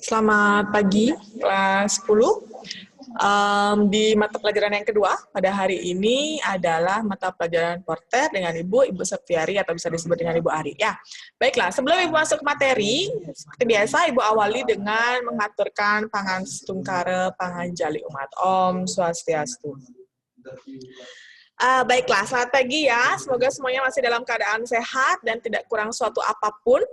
Selamat pagi, kelas 10. Di mata pelajaran yang kedua, pada hari ini adalah mata pelajaran Porter dengan Ibu Septiari atau bisa disebut dengan Ibu Ari. Ya, baiklah, sebelum Ibu masuk materi, seperti biasa Ibu awali dengan mengaturkan pangan stungkare, pangan jali umat. Om Swastiastu. Baiklah, selamat pagi ya. Semoga semuanya masih dalam keadaan sehat dan tidak kurang suatu apapun.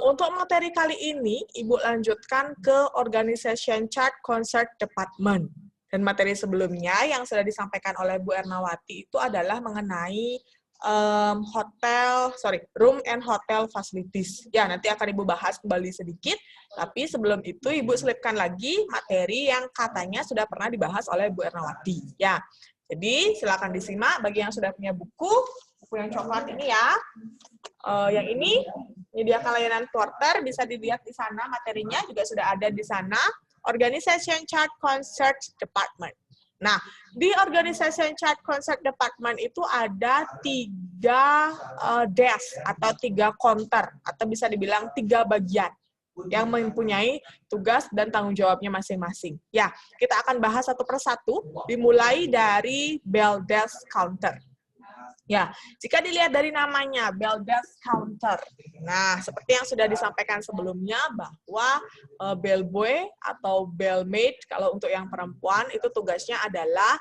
Untuk materi kali ini, Ibu lanjutkan ke Organization Chart Concert Department. Dan materi sebelumnya yang sudah disampaikan oleh Bu Ernawati itu adalah mengenai room and hotel facilities. Ya, nanti akan Ibu bahas kembali sedikit, tapi sebelum itu Ibu selipkan lagi materi yang katanya sudah pernah dibahas oleh Bu Ernawati. Ya, jadi silakan disimak bagi yang sudah punya buku yang coklat ini ya. Yang ini menyediakan layanan Porter, bisa dilihat di sana materinya juga sudah ada di sana. Organization Chart Concert Department. Nah, di Organization Chart Concert Department itu ada 3 desk atau 3 counter atau bisa dibilang 3 bagian yang mempunyai tugas dan tanggung jawabnya masing-masing. Ya, kita akan bahas satu persatu dimulai dari bell desk counter. Ya, jika dilihat dari namanya, bell desk counter. Nah, seperti yang sudah disampaikan sebelumnya bahwa bellboy atau bellmaid, kalau untuk yang perempuan, itu tugasnya adalah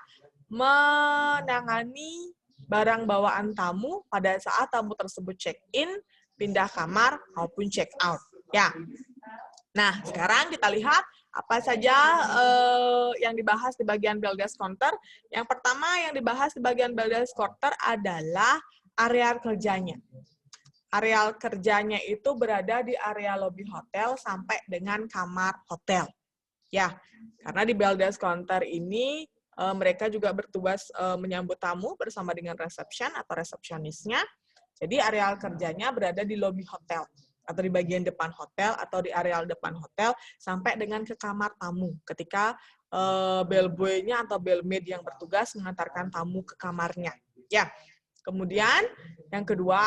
menangani barang bawaan tamu pada saat tamu tersebut check-in, pindah kamar, maupun check-out. Ya. Nah, sekarang kita lihat apa saja yang dibahas di bagian bell desk counter. Yang pertama yang dibahas di bagian bell desk counter adalah area kerjanya. Area kerjanya itu berada di area lobby hotel sampai dengan kamar hotel. Ya, karena di bell desk counter ini mereka juga bertugas menyambut tamu bersama dengan reception atau resepsionisnya. Jadi area kerjanya berada di lobby hotel atau di bagian depan hotel atau di areal depan hotel sampai dengan ke kamar tamu ketika bellboy-nya atau bellmaid yang bertugas mengantarkan tamu ke kamarnya. Ya. Kemudian yang kedua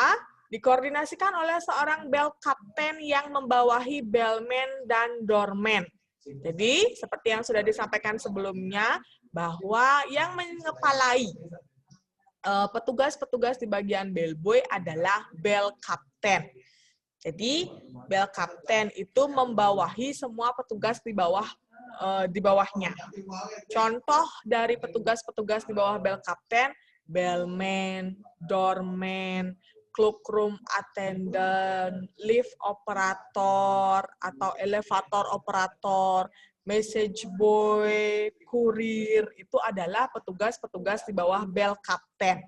dikoordinasikan oleh seorang bell captain yang membawahi bellman dan doorman. Jadi seperti yang sudah disampaikan sebelumnya bahwa yang mengepalai petugas-petugas di bagian bellboy adalah bell captain. Jadi bell captain itu membawahi semua petugas di bawahnya. Contoh dari petugas-petugas di bawah bell captain, bellman, doorman, cloakroom attendant, lift operator atau elevator operator, message boy, kurir, itu adalah petugas-petugas di bawah bell captain.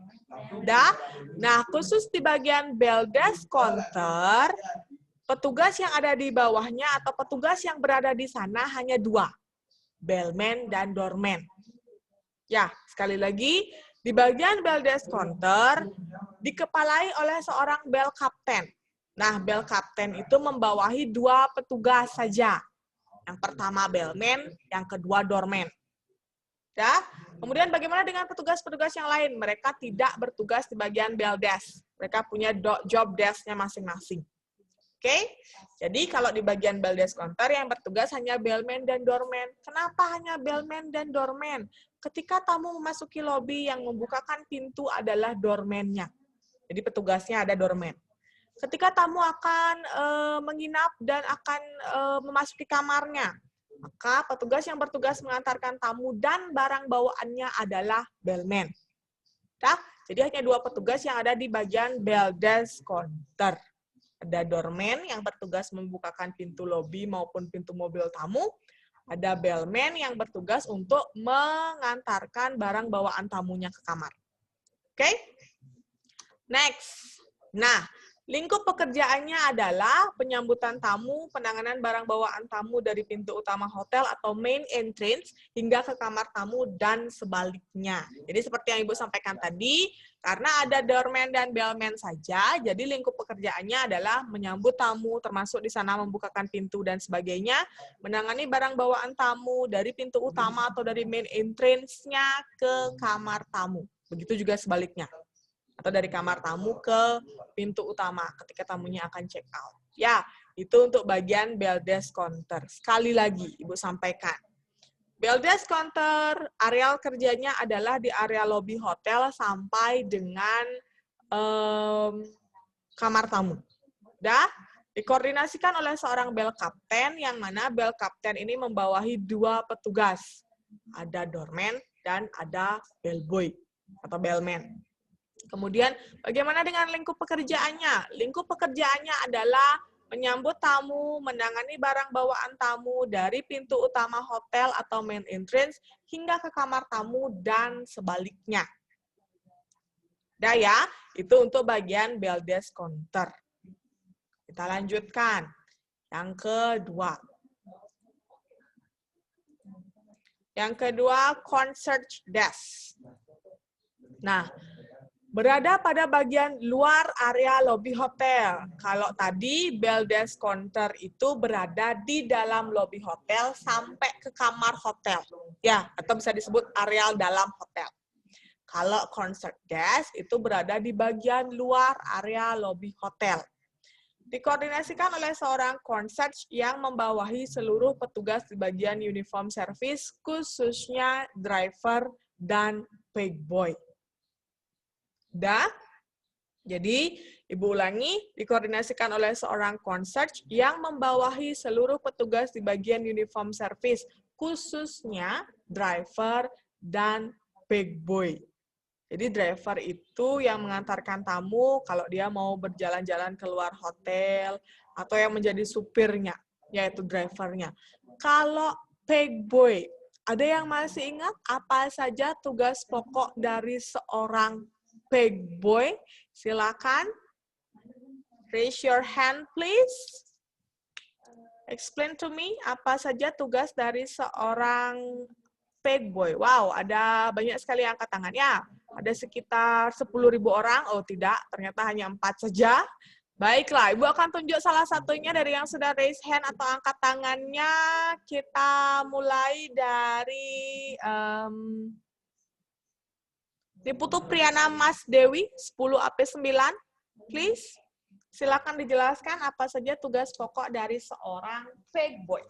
Nah, khusus di bagian bell desk counter, petugas yang ada di bawahnya atau petugas yang berada di sana hanya 2, bellman dan doorman. Ya, sekali lagi, di bagian bell desk counter dikepalai oleh seorang bell captain. Nah, bell captain itu membawahi 2 petugas saja. Yang pertama bellman, yang kedua doorman. Ya. Kemudian bagaimana dengan petugas-petugas yang lain? Mereka tidak bertugas di bagian bell desk. Mereka punya job desk-nya masing-masing. Oke? Jadi kalau di bagian bell desk counter yang bertugas hanya bellman dan doorman. Kenapa hanya bellman dan doorman? Ketika tamu memasuki lobi, yang membukakan pintu adalah doorman-nya. Jadi petugasnya ada doorman. Ketika tamu akan menginap dan akan memasuki kamarnya, maka petugas yang bertugas mengantarkan tamu dan barang bawaannya adalah bellman. Nah, jadi hanya 2 petugas yang ada di bagian bell desk counter. Ada doorman yang bertugas membukakan pintu lobi maupun pintu mobil tamu. Ada bellman yang bertugas untuk mengantarkan barang bawaan tamunya ke kamar. Oke? Next. Nah, lingkup pekerjaannya adalah penyambutan tamu, penanganan barang bawaan tamu dari pintu utama hotel atau main entrance hingga ke kamar tamu dan sebaliknya. Jadi seperti yang Ibu sampaikan tadi, karena ada doorman dan bellman saja, jadi lingkup pekerjaannya adalah menyambut tamu, termasuk di sana membukakan pintu dan sebagainya, menangani barang bawaan tamu dari pintu utama atau dari main entrance-nya ke kamar tamu. Begitu juga sebaliknya. Atau dari kamar tamu ke pintu utama ketika tamunya akan check out. Ya, Itu untuk bagian bell desk counter. Sekali lagi, Ibu sampaikan. Bell desk counter, areal kerjanya adalah di area lobi hotel sampai dengan kamar tamu. Udah dikoordinasikan oleh seorang bell captain, yang mana bell captain ini membawahi 2 petugas. Ada doorman dan ada bellboy atau bellman. Kemudian bagaimana dengan lingkup pekerjaannya? Lingkup pekerjaannya adalah menyambut tamu, menangani barang bawaan tamu dari pintu utama hotel atau main entrance hingga ke kamar tamu dan sebaliknya. Udah ya, itu untuk bagian bell desk counter. Kita lanjutkan. Yang kedua. Yang kedua, concierge desk. Nah, berada pada bagian luar area lobi hotel. Kalau tadi bell desk counter itu berada di dalam lobi hotel sampai ke kamar hotel. Ya, atau bisa disebut areal dalam hotel. Kalau concierge desk itu berada di bagian luar area lobi hotel. Dikoordinasikan oleh seorang concierge yang membawahi seluruh petugas di bagian uniform service, khususnya driver dan pegboy. Dah? Jadi, Ibu ulangi, dikoordinasikan oleh seorang concierge yang membawahi seluruh petugas di bagian uniform service, khususnya driver dan pegboy. Jadi driver itu yang mengantarkan tamu kalau dia mau berjalan-jalan keluar hotel, atau yang menjadi supirnya, yaitu drivernya. Kalau pegboy, ada yang masih ingat apa saja tugas pokok dari seorang pegboy? Silakan. Raise your hand, please. Explain to me apa saja tugas dari seorang pegboy. Wow, ada banyak sekali yang angkat tangan. Ya, ada sekitar 10.000 orang. Oh tidak, ternyata hanya 4 saja. Baiklah, Ibu akan tunjuk salah satunya dari yang sudah raise hand atau angkat tangannya. Kita mulai dari Diputu Priyana Mas Dewi, 10 AP 9, please. Silakan dijelaskan apa saja tugas pokok dari seorang pegboy.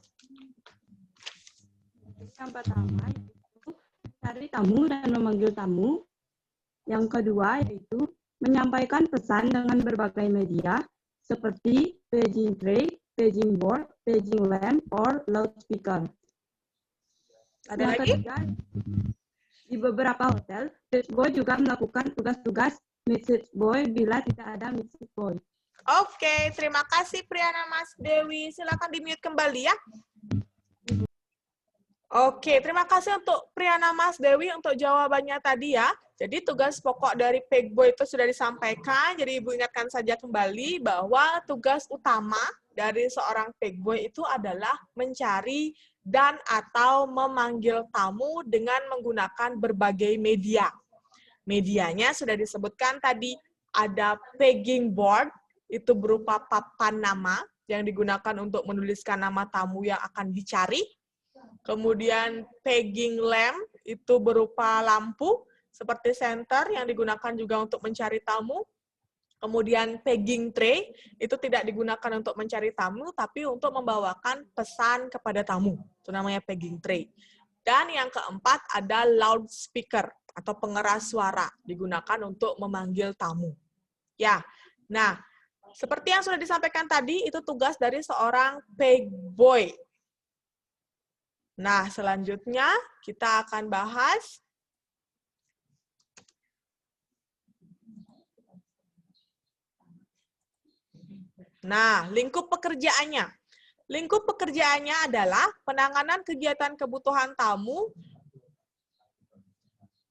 Yang pertama yaitu mencari tamu dan memanggil tamu. Yang kedua yaitu menyampaikan pesan dengan berbagai media seperti paging tray, paging board, paging lamp, or loudspeaker. Ada lagi? Ketiga, di beberapa hotel, message boy juga melakukan tugas-tugas message boy bila tidak ada message boy. Oke, terima kasih Priyana Mas Dewi. Silakan di-mute kembali ya. Oke, terima kasih untuk Priyana Mas Dewi untuk jawabannya tadi ya. Jadi tugas pokok dari pegboy itu sudah disampaikan. Jadi Ibu ingatkan saja kembali bahwa tugas utama dari seorang pegboy itu adalah mencari dan atau memanggil tamu dengan menggunakan berbagai media. Medianya sudah disebutkan tadi, ada paging board, itu berupa papan nama yang digunakan untuk menuliskan nama tamu yang akan dicari. Kemudian paging lamp itu berupa lampu seperti senter yang digunakan juga untuk mencari tamu. Kemudian paging tray itu tidak digunakan untuk mencari tamu, tapi untuk membawakan pesan kepada tamu. Itu namanya paging tray. Dan yang keempat ada loudspeaker atau pengeras suara, digunakan untuk memanggil tamu. Ya, nah seperti yang sudah disampaikan tadi, itu tugas dari seorang pegboy. Nah, selanjutnya kita akan bahas lingkup pekerjaannya. Lingkup pekerjaannya adalah penanganan kegiatan kebutuhan tamu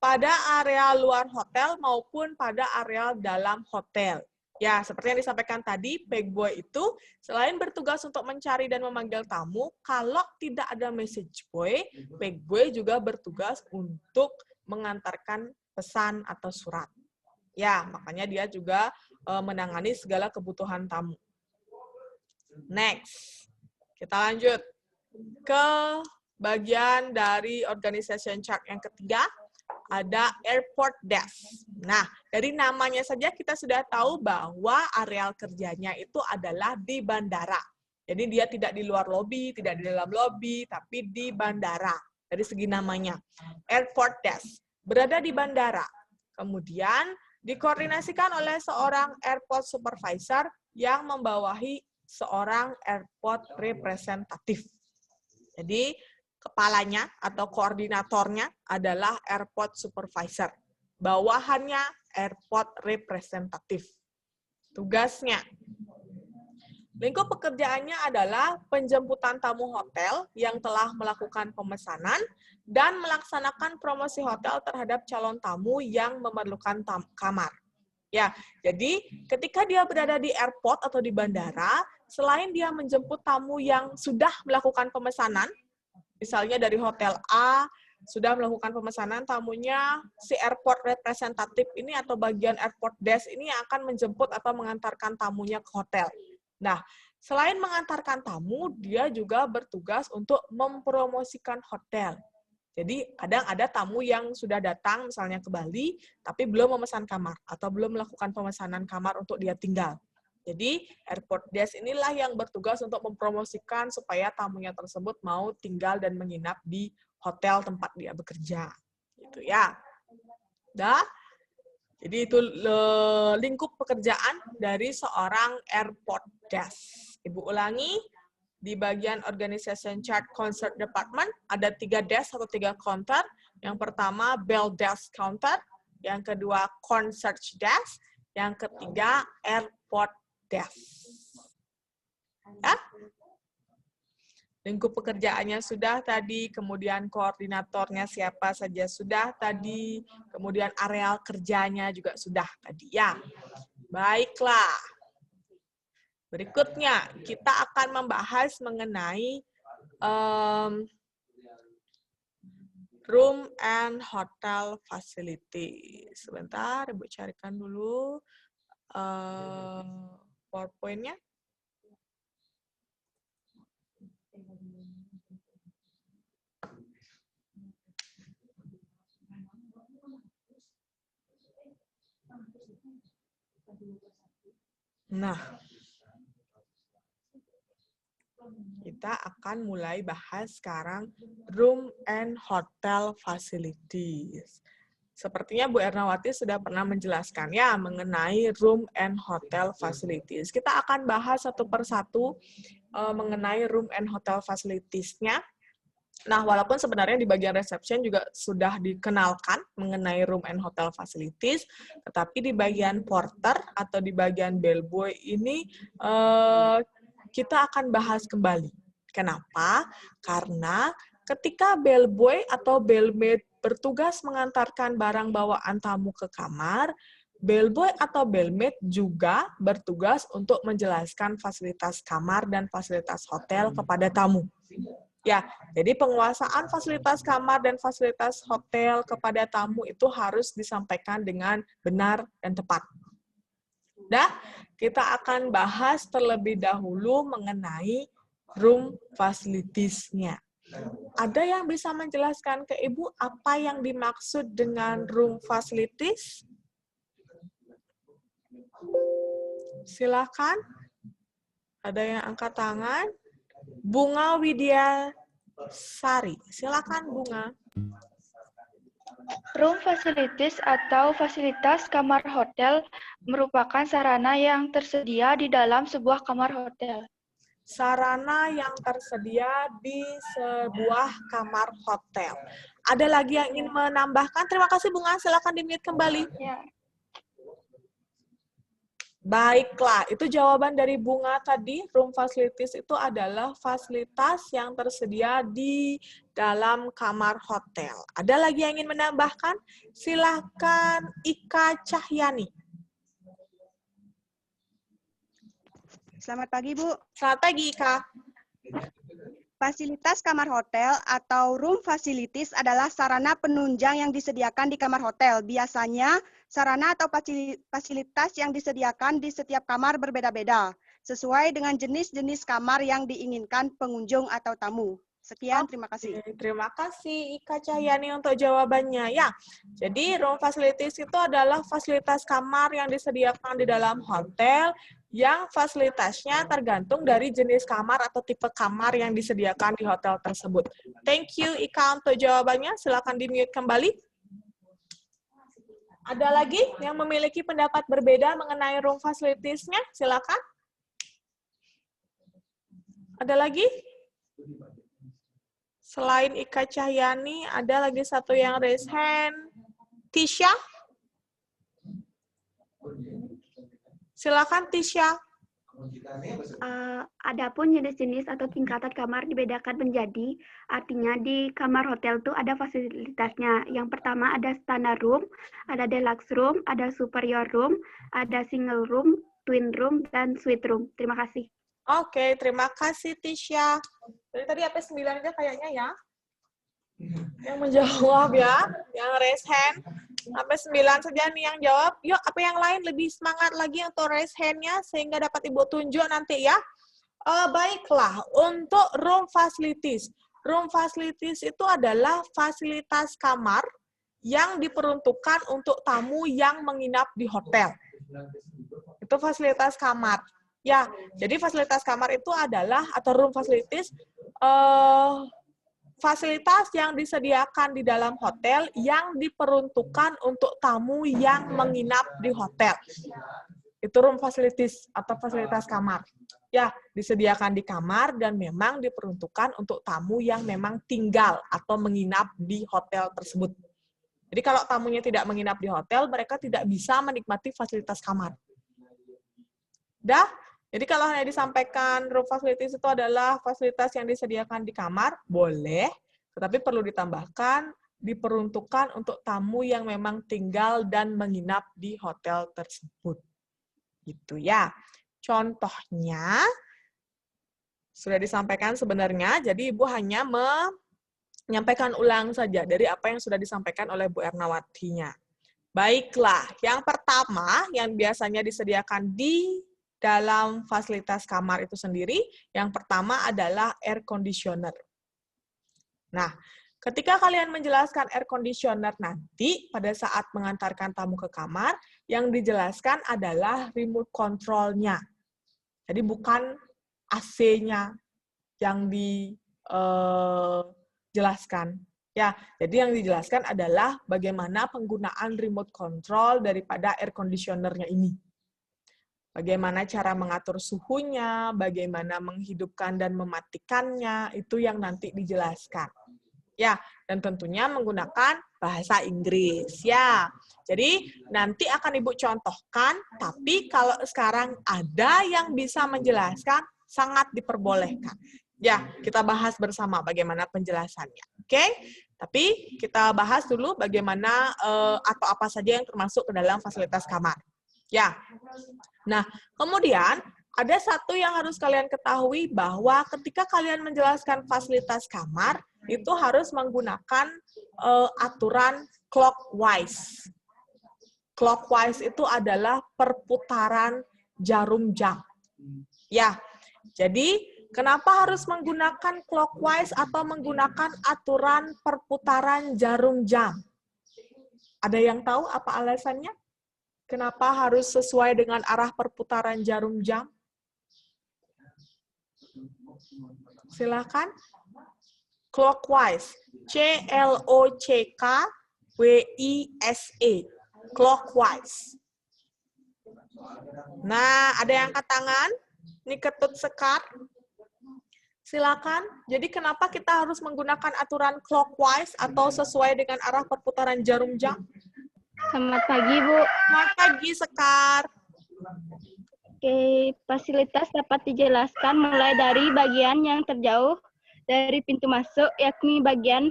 pada area luar hotel maupun pada area dalam hotel. Ya, seperti yang disampaikan tadi, pegboy itu selain bertugas untuk mencari dan memanggil tamu, kalau tidak ada message boy, pegboy juga bertugas untuk mengantarkan pesan atau surat. Ya, makanya dia juga menangani segala kebutuhan tamu. Next, kita lanjut ke bagian dari organization chart yang ketiga. Ada airport desk. Nah, dari namanya saja kita sudah tahu bahwa areal kerjanya itu adalah di bandara. Jadi dia tidak di luar lobi, tidak di dalam lobi, tapi di bandara. Dari segi namanya. Airport desk. Berada di bandara. Kemudian dikoordinasikan oleh seorang airport supervisor yang membawahi seorang airport representatif. Jadi kepalanya atau koordinatornya adalah airport supervisor. Bawahannya airport representatif. Tugasnya. Lingkup pekerjaannya adalah penjemputan tamu hotel yang telah melakukan pemesanan dan melaksanakan promosi hotel terhadap calon tamu yang memerlukan kamar. Ya, jadi ketika dia berada di airport atau di bandara, selain dia menjemput tamu yang sudah melakukan pemesanan, misalnya dari hotel A, sudah melakukan pemesanan tamunya, si airport representatif ini atau bagian airport desk ini yang akan menjemput atau mengantarkan tamunya ke hotel. Nah, selain mengantarkan tamu, dia juga bertugas untuk mempromosikan hotel. Jadi, kadang ada tamu yang sudah datang misalnya ke Bali, tapi belum memesan kamar atau belum melakukan pemesanan kamar untuk dia tinggal. Jadi, airport desk inilah yang bertugas untuk mempromosikan supaya tamunya tersebut mau tinggal dan menginap di hotel tempat dia bekerja. Gitu ya. Dah. Jadi itu lingkup pekerjaan dari seorang airport desk. Ibu ulangi, di bagian Organization Chart Concert Department ada 3 desk atau 3 counter. Yang pertama bell desk counter, yang kedua concert desk, yang ketiga airport desk. Ya? Lingkup pekerjaannya sudah tadi, kemudian koordinatornya siapa saja sudah tadi, kemudian areal kerjanya juga sudah tadi ya. Baiklah. Berikutnya, kita akan membahas mengenai room and hotel facility. Sebentar, Ibu carikan dulu PowerPoint-nya. Nah, kita akan mulai bahas sekarang room and hotel facilities. Sepertinya Bu Ernawati sudah pernah menjelaskan ya mengenai room and hotel facilities. Kita akan bahas satu persatu mengenai room and hotel facilities-nya. Nah, walaupun sebenarnya di bagian reception juga sudah dikenalkan mengenai room and hotel facilities, tetapi di bagian porter atau di bagian bellboy ini kita akan bahas kembali. Kenapa? Karena ketika bellboy atau bellmaid bertugas mengantarkan barang bawaan tamu ke kamar, bellboy atau bellmaid juga bertugas untuk menjelaskan fasilitas kamar dan fasilitas hotel kepada tamu. Ya, jadi penguasaan fasilitas kamar dan fasilitas hotel kepada tamu itu harus disampaikan dengan benar dan tepat. Nah, kita akan bahas terlebih dahulu mengenai room facilities-nya. Ada yang bisa menjelaskan ke Ibu apa yang dimaksud dengan room facilities? Silakan. Ada yang angkat tangan? Bunga Widyasari. Silakan Bunga. Room facilities atau fasilitas kamar hotel merupakan sarana yang tersedia di dalam sebuah kamar hotel. Sarana yang tersedia di sebuah kamar hotel. Ada lagi yang ingin menambahkan? Terima kasih Bunga, silakan di-mute kembali. Ya. Baiklah, itu jawaban dari Bunga tadi. Room facilities itu adalah fasilitas yang tersedia di dalam kamar hotel. Ada lagi yang ingin menambahkan? Silakan Ika Cahyani. Selamat pagi, Bu. Selamat pagi, Ika. Fasilitas kamar hotel atau room facilities adalah sarana penunjang yang disediakan di kamar hotel. Biasanya, sarana atau fasilitas yang disediakan di setiap kamar berbeda-beda, sesuai dengan jenis-jenis kamar yang diinginkan pengunjung atau tamu. Sekian, terima kasih. Terima kasih Ika Cahyani untuk jawabannya. Ya, jadi room facilities itu adalah fasilitas kamar yang disediakan di dalam hotel yang fasilitasnya tergantung dari jenis kamar atau tipe kamar yang disediakan di hotel tersebut. Thank you, Ika, untuk jawabannya. Silakan di-mute kembali. Ada lagi yang memiliki pendapat berbeda mengenai room facilities-nya? Silakan. Ada lagi? Selain Ika Cahyani, ada lagi satu yang raise hand. Tisha? Silakan, Tisha. Adapun jenis-jenis atau tingkatan kamar dibedakan menjadi, artinya di kamar hotel itu ada fasilitasnya. Yang pertama ada standard room, ada deluxe room, ada superior room, ada single room, twin room, dan suite room. Terima kasih. Oke, terima kasih Tisha. Dari tadi apa 9 aja kayaknya ya? Yang menjawab ya, yang raise hand. Sampai 9 saja nih yang jawab. Yuk, apa yang lain lebih semangat lagi untuk raise hand-nya sehingga dapat Ibu tunjuk nanti ya. Baiklah, untuk room facilities. Room facilities itu adalah fasilitas kamar yang diperuntukkan untuk tamu yang menginap di hotel. Itu fasilitas kamar. Ya, jadi fasilitas kamar itu adalah, atau room facilities, fasilitas yang disediakan di dalam hotel yang diperuntukkan untuk tamu yang menginap di hotel. Itu room facilities atau fasilitas kamar. Ya, disediakan di kamar dan memang diperuntukkan untuk tamu yang memang tinggal atau menginap di hotel tersebut. Jadi kalau tamunya tidak menginap di hotel, mereka tidak bisa menikmati fasilitas kamar. Dah? Jadi kalau hanya disampaikan room facilities itu adalah fasilitas yang disediakan di kamar, boleh, tetapi perlu ditambahkan diperuntukkan untuk tamu yang memang tinggal dan menginap di hotel tersebut. Gitu ya. Contohnya sudah disampaikan sebenarnya, jadi Ibu hanya menyampaikan ulang saja dari apa yang sudah disampaikan oleh Bu Ernawatinya. Baiklah, yang pertama yang biasanya disediakan di dalam fasilitas kamar itu sendiri, yang pertama adalah air conditioner. Nah, ketika kalian menjelaskan air conditioner nanti, pada saat mengantarkan tamu ke kamar, yang dijelaskan adalah remote control-nya. Jadi bukan AC-nya yang dijelaskan. Ya, jadi yang dijelaskan adalah bagaimana penggunaan remote control daripada air conditioner-nya ini. Bagaimana cara mengatur suhunya, bagaimana menghidupkan dan mematikannya, itu yang nanti dijelaskan. Ya, dan tentunya menggunakan bahasa Inggris. Ya, jadi nanti akan Ibu contohkan, tapi kalau sekarang ada yang bisa menjelaskan, sangat diperbolehkan. Ya, kita bahas bersama bagaimana penjelasannya. Oke? Tapi kita bahas dulu bagaimana atau apa saja yang termasuk ke dalam fasilitas kamar. Ya. Nah, kemudian ada satu yang harus kalian ketahui bahwa ketika kalian menjelaskan fasilitas kamar, itu harus menggunakan aturan clockwise. Clockwise itu adalah perputaran jarum jam. Ya, jadi kenapa harus menggunakan clockwise atau menggunakan aturan perputaran jarum jam? Ada yang tahu apa alasannya? Kenapa harus sesuai dengan arah perputaran jarum jam? Silakan. Clockwise. C-L-O-C-K-W-I-S-E. Clockwise. Nah, ada yang angkat tangan? Ini Ketut Sekar. Silakan. Jadi kenapa kita harus menggunakan aturan clockwise atau sesuai dengan arah perputaran jarum jam? Selamat pagi, Bu. Selamat pagi, Sekar. Oke, fasilitas dapat dijelaskan mulai dari bagian yang terjauh dari pintu masuk, yakni bagian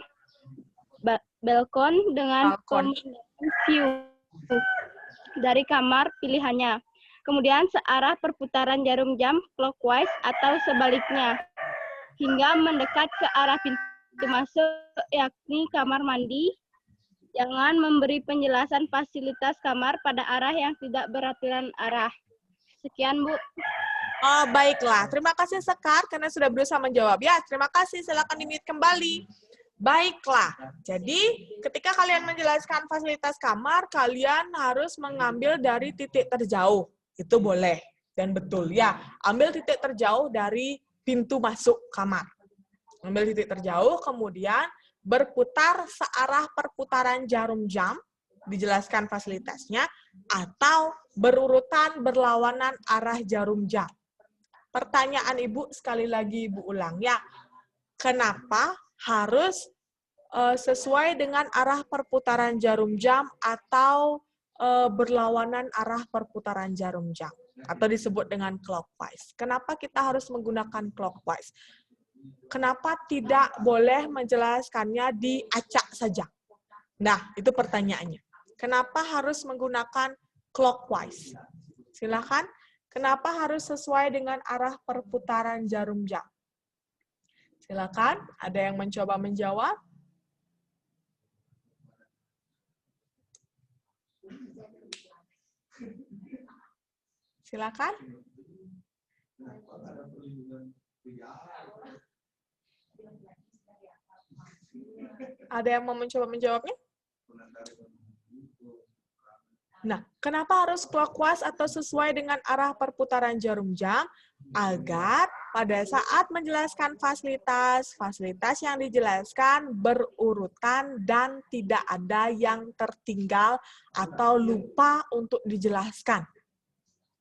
balkon dengan kombinasi view dari kamar pilihannya. Kemudian searah perputaran jarum jam clockwise atau sebaliknya, hingga mendekat ke arah pintu masuk, yakni kamar mandi. Jangan memberi penjelasan fasilitas kamar pada arah yang tidak beraturan arah. Sekian, Bu. Oh, baiklah. Terima kasih, Sekar, karena sudah berusaha menjawab. Ya, terima kasih. Silakan di-mute kembali. Baiklah. Jadi, ketika kalian menjelaskan fasilitas kamar, kalian harus mengambil dari titik terjauh. Itu boleh. Dan betul, ya, ambil titik terjauh dari pintu masuk kamar. Ambil titik terjauh, kemudian berputar searah perputaran jarum jam, dijelaskan fasilitasnya, atau berurutan berlawanan arah jarum jam. Pertanyaan Ibu, sekali lagi Ibu ulang ya, kenapa harus sesuai dengan arah perputaran jarum jam atau berlawanan arah perputaran jarum jam? Atau disebut dengan clockwise. Kenapa kita harus menggunakan clockwise? Kenapa tidak boleh menjelaskannya di acak saja? Nah, itu pertanyaannya. Kenapa harus menggunakan clockwise? Silakan. Kenapa harus sesuai dengan arah perputaran jarum jam? Silakan. Ada yang mencoba menjawab? Silakan. Ada yang mau mencoba menjawabnya? Nah, kenapa harus clockwise atau sesuai dengan arah perputaran jarum jam? Agar pada saat menjelaskan fasilitas, fasilitas yang dijelaskan berurutan dan tidak ada yang tertinggal atau lupa untuk dijelaskan.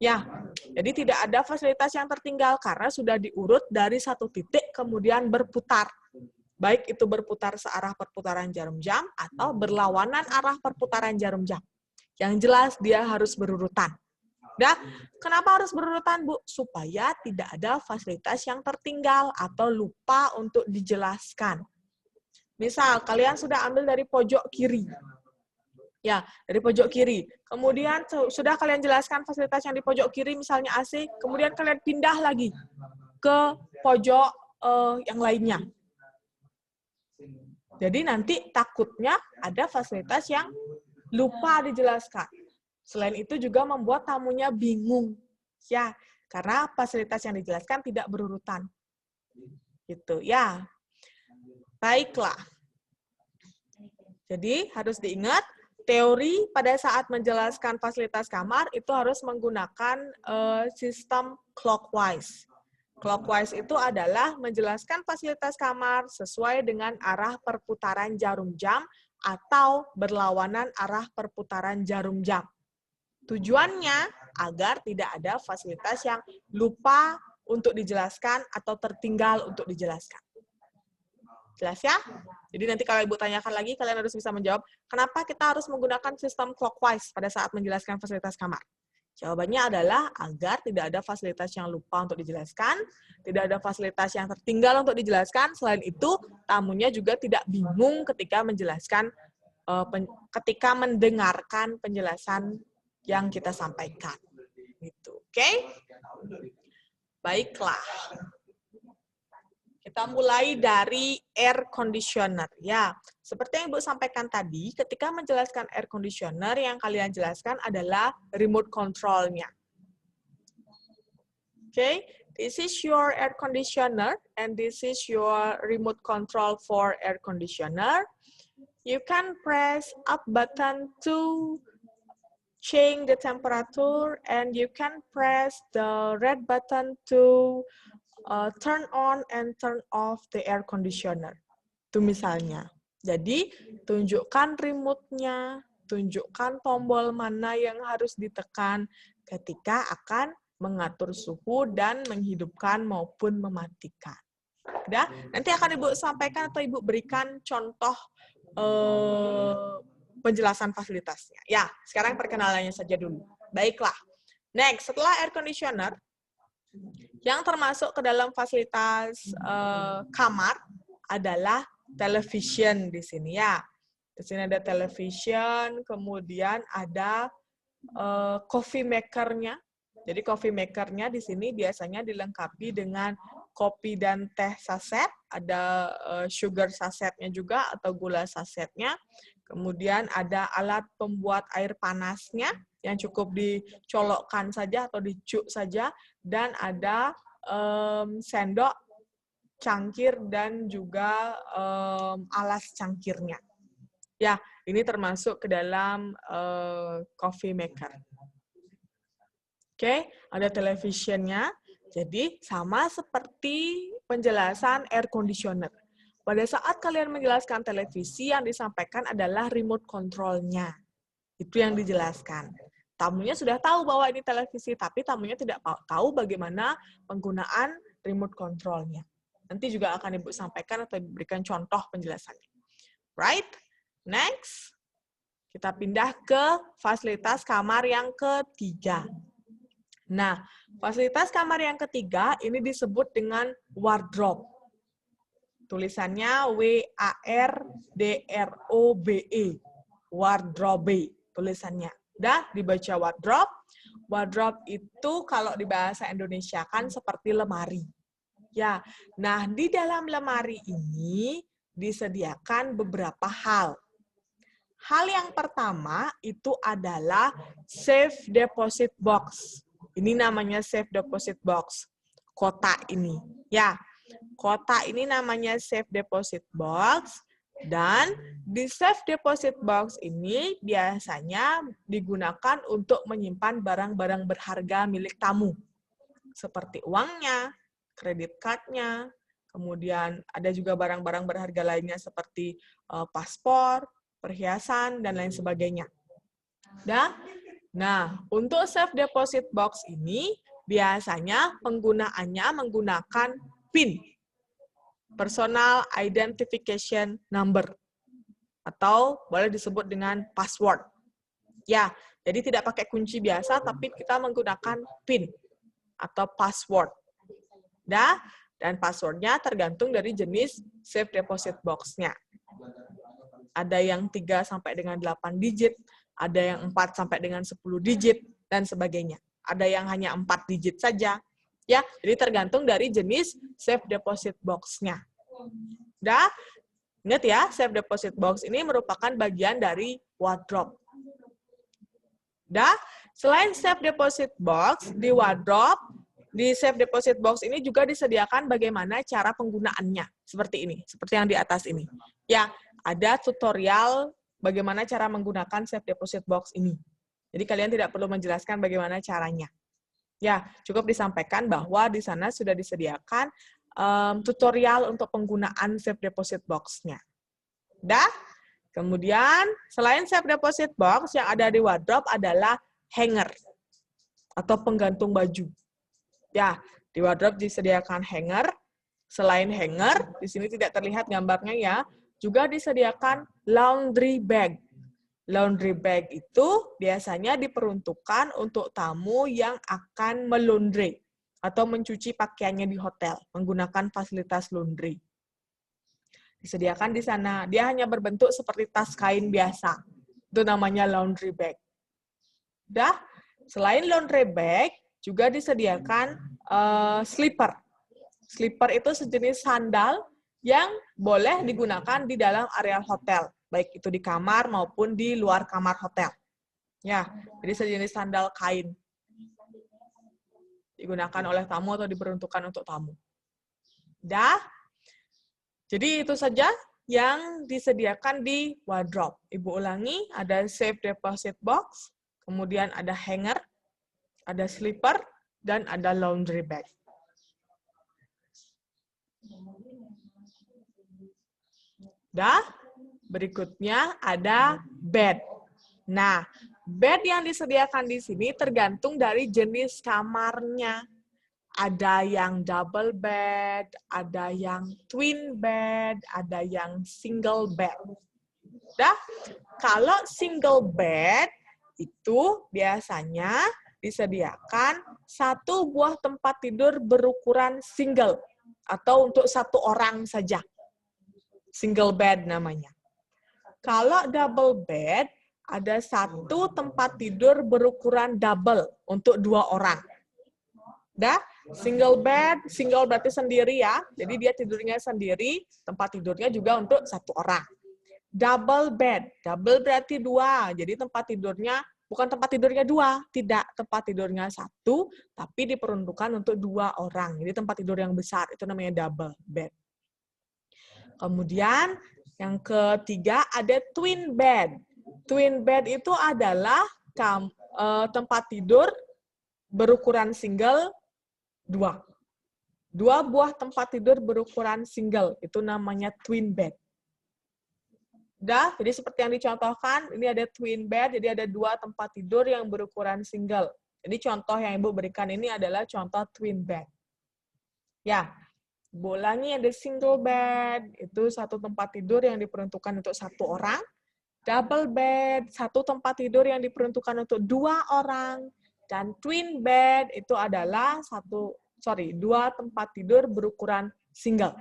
Ya, jadi tidak ada fasilitas yang tertinggal karena sudah diurut dari satu titik kemudian berputar. Baik itu berputar searah perputaran jarum jam atau berlawanan arah perputaran jarum jam. Yang jelas dia harus berurutan. Nah, kenapa harus berurutan, Bu? Supaya tidak ada fasilitas yang tertinggal atau lupa untuk dijelaskan. Misal, kalian sudah ambil dari pojok kiri. Ya, dari pojok kiri. Kemudian sudah kalian jelaskan fasilitas yang di pojok kiri, misalnya AC, kemudian kalian pindah lagi ke pojok yang lainnya. Jadi nanti takutnya ada fasilitas yang lupa dijelaskan. Selain itu juga membuat tamunya bingung. Ya, karena fasilitas yang dijelaskan tidak berurutan. Gitu, ya. Baiklah. Jadi harus diingat, teori pada saat menjelaskan fasilitas kamar itu harus menggunakan sistem clockwise. Clockwise itu adalah menjelaskan fasilitas kamar sesuai dengan arah perputaran jarum jam atau berlawanan arah perputaran jarum jam. Tujuannya agar tidak ada fasilitas yang lupa untuk dijelaskan atau tertinggal untuk dijelaskan. Jelas ya? Jadi nanti kalau Ibu tanyakan lagi, kalian harus bisa menjawab, kenapa kita harus menggunakan sistem clockwise pada saat menjelaskan fasilitas kamar? Jawabannya adalah agar tidak ada fasilitas yang lupa untuk dijelaskan, tidak ada fasilitas yang tertinggal untuk dijelaskan, selain itu tamunya juga tidak bingung ketika menjelaskan, ketika mendengarkan penjelasan yang kita sampaikan. Gitu. Oke? Baiklah. Kita mulai dari air conditioner. Ya, seperti yang Ibu sampaikan tadi, ketika menjelaskan air conditioner, yang kalian jelaskan adalah remote control-nya. Okay, this is your air conditioner, and this is your remote control for air conditioner. You can press up button to change the temperature, and you can press the red button to turn on and turn off the air conditioner. Itu misalnya. Jadi, tunjukkan remote-nya, tunjukkan tombol mana yang harus ditekan ketika akan mengatur suhu dan menghidupkan maupun mematikan. Udah? Nanti akan Ibu sampaikan atau Ibu berikan contoh penjelasan fasilitasnya. Ya, sekarang perkenalannya saja dulu. Baiklah. Next, setelah air conditioner, yang termasuk ke dalam fasilitas kamar adalah television di sini ya. Di sini ada television, kemudian ada coffee maker-nya. Jadi coffee maker-nya di sini biasanya dilengkapi dengan kopi dan teh saset, ada sugar sasetnya juga atau gula sasetnya. Kemudian ada alat pembuat air panasnya yang cukup dicolokkan saja atau dicuk saja, dan ada sendok, cangkir, dan juga alas cangkirnya. Ya, ini termasuk ke dalam coffee maker. Oke, ada televisionnya. Jadi sama seperti penjelasan air conditioner. Pada saat kalian menjelaskan televisi, yang disampaikan adalah remote control-nya. Itu yang dijelaskan. Tamunya sudah tahu bahwa ini televisi, tapi tamunya tidak tahu bagaimana penggunaan remote control-nya. Nanti juga akan Ibu sampaikan atau berikan contoh penjelasannya. Right? Next. Kita pindah ke fasilitas kamar yang ketiga. Nah, fasilitas kamar yang ketiga ini disebut dengan wardrobe. Tulisannya W-A-R-D-R-O-B-E. Wardrobe tulisannya. Udah dibaca wardrobe. Wardrobe itu kalau di bahasa Indonesia kan seperti lemari. Ya. Nah, di dalam lemari ini disediakan beberapa hal. Hal yang pertama itu adalah safe deposit box. Ini namanya safe deposit box. Kotak ini. Ya, kotak ini namanya safe deposit box. Dan di safe deposit box ini biasanya digunakan untuk menyimpan barang-barang berharga milik tamu. Seperti uangnya, kredit card-nya, kemudian ada juga barang-barang berharga lainnya seperti paspor, perhiasan, dan lain sebagainya. Nah, untuk safe deposit box ini biasanya penggunaannya menggunakan PIN, Personal Identification Number, atau boleh disebut dengan password. Ya, jadi tidak pakai kunci biasa, tapi kita menggunakan PIN atau password. Dan passwordnya tergantung dari jenis safe deposit box-nya. Ada yang 3 sampai dengan 8 digit, ada yang 4 sampai dengan 10 digit, dan sebagainya. Ada yang hanya 4 digit saja. Ya, jadi tergantung dari jenis safe deposit box-nya. Ingat ya, safe deposit box ini merupakan bagian dari wardrobe. Selain safe deposit box, di wardrobe, di safe deposit box ini juga disediakan bagaimana cara penggunaannya. Seperti ini, seperti yang di atas ini. Ya, ada tutorial bagaimana cara menggunakan safe deposit box ini. Jadi kalian tidak perlu menjelaskan bagaimana caranya. Ya, cukup disampaikan bahwa di sana sudah disediakan tutorial untuk penggunaan safe deposit box-nya. Kemudian, selain safe deposit box, yang ada di wardrobe adalah hanger atau penggantung baju. Ya, di wardrobe disediakan hanger. Selain hanger, di sini tidak terlihat gambarnya ya, juga disediakan laundry bag. Laundry bag itu biasanya diperuntukkan untuk tamu yang akan melaundry atau mencuci pakaiannya di hotel menggunakan fasilitas laundry. Disediakan di sana. Dia hanya berbentuk seperti tas kain biasa. Itu namanya laundry bag. Selain laundry bag, juga disediakan slipper. Slipper itu sejenis sandal yang boleh digunakan di dalam area hotel, baik itu di kamar maupun di luar kamar hotel. Ya, jadi sejenis sandal kain digunakan oleh tamu atau diperuntukkan untuk tamu. Jadi itu saja yang disediakan di wardrobe. Ibu ulangi, ada safe deposit box, kemudian ada hanger, ada slipper, dan ada laundry bag. Berikutnya ada bed. Nah, bed yang disediakan di sini tergantung dari jenis kamarnya. Ada yang double bed, ada yang twin bed, ada yang single bed. Kalau single bed itu biasanya disediakan satu buah tempat tidur berukuran single atau untuk satu orang saja. Single bed namanya. Kalau double bed, ada satu tempat tidur berukuran double untuk 2 orang. Single bed, single berarti sendiri ya. Jadi dia tidurnya sendiri, tempat tidurnya juga untuk 1 orang. Double bed, double berarti 2. Jadi tempat tidurnya, bukan tempat tidurnya 2, tidak. Tempat tidurnya 1, tapi diperuntukkan untuk 2 orang. Jadi tempat tidur yang besar, itu namanya double bed. Kemudian yang ketiga ada twin bed. Twin bed itu adalah tempat tidur berukuran single 2. 2 buah tempat tidur berukuran single, itu namanya twin bed. Udah, jadi seperti yang dicontohkan, ini ada twin bed, jadi ada 2 tempat tidur yang berukuran single. Jadi contoh yang Ibu berikan ini adalah contoh twin bed. Ya, bolanya ada single bed, itu 1 tempat tidur yang diperuntukkan untuk 1 orang. Double bed, 1 tempat tidur yang diperuntukkan untuk 2 orang. Dan twin bed itu adalah 2 tempat tidur berukuran single.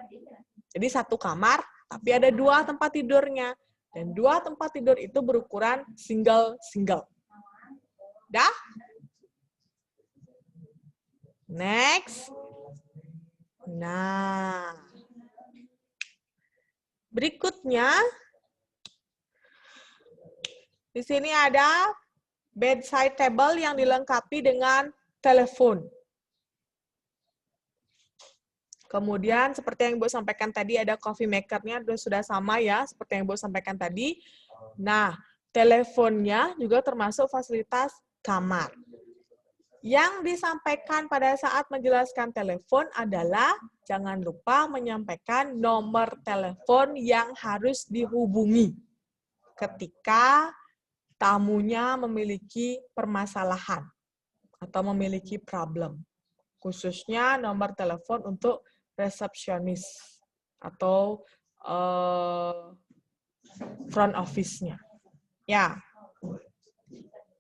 Jadi 1 kamar, tapi ada 2 tempat tidurnya. Dan 2 tempat tidur itu berukuran single-single. Dah? Next. Nah. Berikutnya, di sini ada bedside table yang dilengkapi dengan telepon. Kemudian seperti yang Ibu sampaikan tadi ada coffee maker-nya sudah sama ya, seperti yang Ibu sampaikan tadi. Nah, teleponnya juga termasuk fasilitas kamar. Yang disampaikan pada saat menjelaskan telepon adalah jangan lupa menyampaikan nomor telepon yang harus dihubungi ketika tamunya memiliki permasalahan atau memiliki problem. Khususnya nomor telepon untuk resepsionis atau front office-nya. Ya,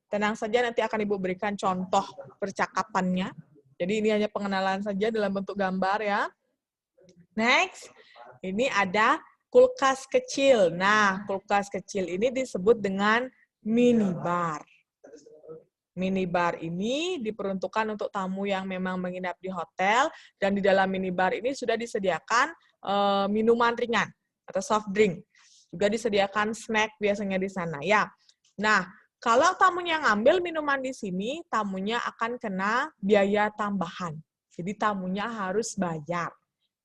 tenang saja nanti akan Ibu berikan contoh percakapannya. Jadi ini hanya pengenalan saja dalam bentuk gambar ya. Next, ini ada kulkas kecil. Nah, kulkas kecil ini disebut dengan minibar. Minibar ini diperuntukkan untuk tamu yang memang menginap di hotel, dan di dalam minibar ini sudah disediakan minuman ringan atau soft drink. Juga disediakan snack biasanya di sana ya. Nah, kalau tamunya ngambil minuman di sini, tamunya akan kena biaya tambahan. Jadi tamunya harus bayar.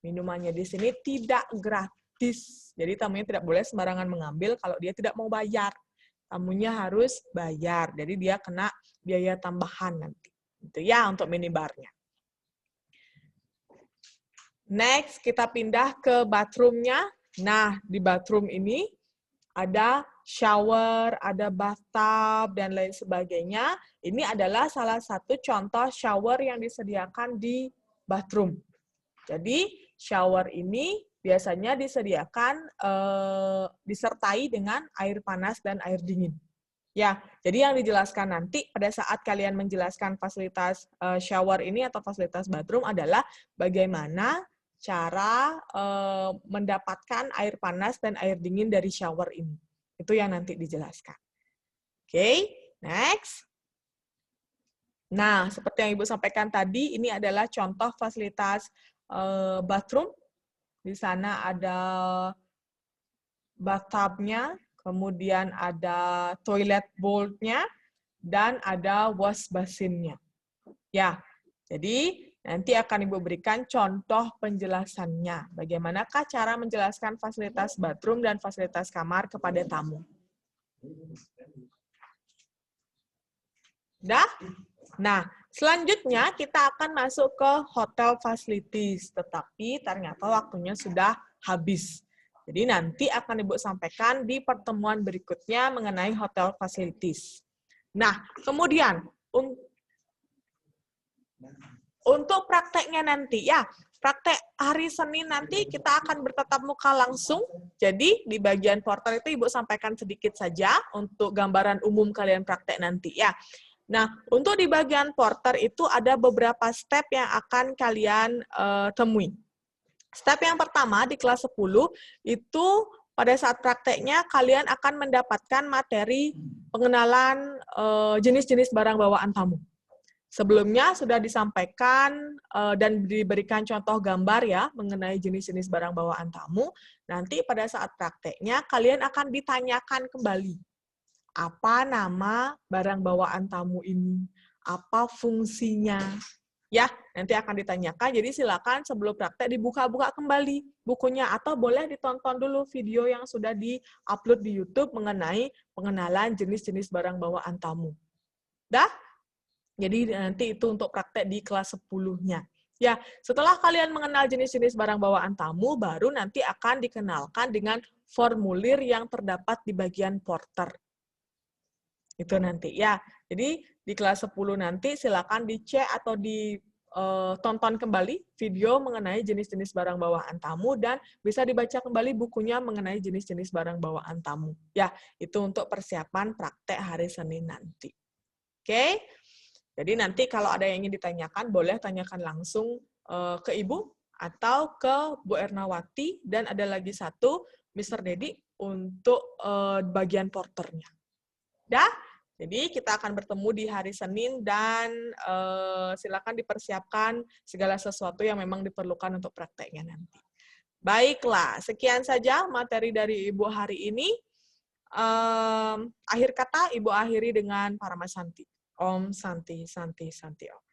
Minumannya di sini tidak gratis. Jadi tamunya tidak boleh sembarangan mengambil kalau dia tidak mau bayar. Tamunya harus bayar. Jadi dia kena biaya tambahan nanti. Itu ya untuk minibarnya. Next, kita pindah ke bathroom-nya. Nah, di bathroom ini ada shower, ada bathtub, dan lain sebagainya. Ini adalah salah satu contoh shower yang disediakan di bathroom. Jadi, shower ini biasanya disediakan disertai dengan air panas dan air dingin. Ya, jadi yang dijelaskan nanti pada saat kalian menjelaskan fasilitas shower ini atau fasilitas bathroom adalah bagaimana cara mendapatkan air panas dan air dingin dari shower ini. Itu yang nanti dijelaskan. Oke, next. Nah, seperti yang Ibu sampaikan tadi, ini adalah contoh fasilitas bathroom. Di sana ada bathtub-nya, kemudian ada toilet bowl-nya, dan ada wash basin-nya. Ya, jadi nanti akan Ibu berikan contoh penjelasannya. Bagaimanakah cara menjelaskan fasilitas bathroom dan fasilitas kamar kepada tamu. Dah? Nah, selanjutnya kita akan masuk ke hotel facilities, tetapi ternyata waktunya sudah habis. Jadi nanti akan Ibu sampaikan di pertemuan berikutnya mengenai hotel facilities. Nah, kemudian untuk prakteknya nanti, ya, praktek hari Senin nanti kita akan bertatap muka langsung. Jadi di bagian portal itu Ibu sampaikan sedikit saja untuk gambaran umum kalian praktek nanti, ya. Nah, untuk di bagian porter itu ada beberapa step yang akan kalian temui. Step yang pertama di kelas 10 itu pada saat prakteknya kalian akan mendapatkan materi pengenalan jenis-jenis barang bawaan tamu. Sebelumnya sudah disampaikan dan diberikan contoh gambar ya mengenai jenis-jenis barang bawaan tamu. Nanti pada saat prakteknya kalian akan ditanyakan kembali. Apa nama barang bawaan tamu ini? Apa fungsinya? Ya, nanti akan ditanyakan. Jadi silakan sebelum praktek dibuka-buka kembali bukunya atau boleh ditonton dulu video yang sudah di-upload di YouTube mengenai pengenalan jenis-jenis barang bawaan tamu. Dah? Jadi nanti itu untuk praktek di kelas 10-nya. Ya, setelah kalian mengenal jenis-jenis barang bawaan tamu, baru nanti akan dikenalkan dengan formulir yang terdapat di bagian porter. Itu nanti ya. Jadi di kelas 10 nanti silakan dicek atau ditonton kembali video mengenai jenis-jenis barang bawaan tamu dan bisa dibaca kembali bukunya mengenai jenis-jenis barang bawaan tamu. Ya, itu untuk persiapan praktek hari Senin nanti. Oke? Jadi nanti kalau ada yang ingin ditanyakan, boleh tanyakan langsung ke Ibu atau ke Bu Ernawati, dan ada lagi satu, Mr. Dedi, untuk bagian porternya. Dah? Jadi kita akan bertemu di hari Senin, dan silakan dipersiapkan segala sesuatu yang memang diperlukan untuk prakteknya nanti. Baiklah, sekian saja materi dari Ibu hari ini. Akhir kata, Ibu akhiri dengan Paramasanti. Om Santi Santi Santi Om.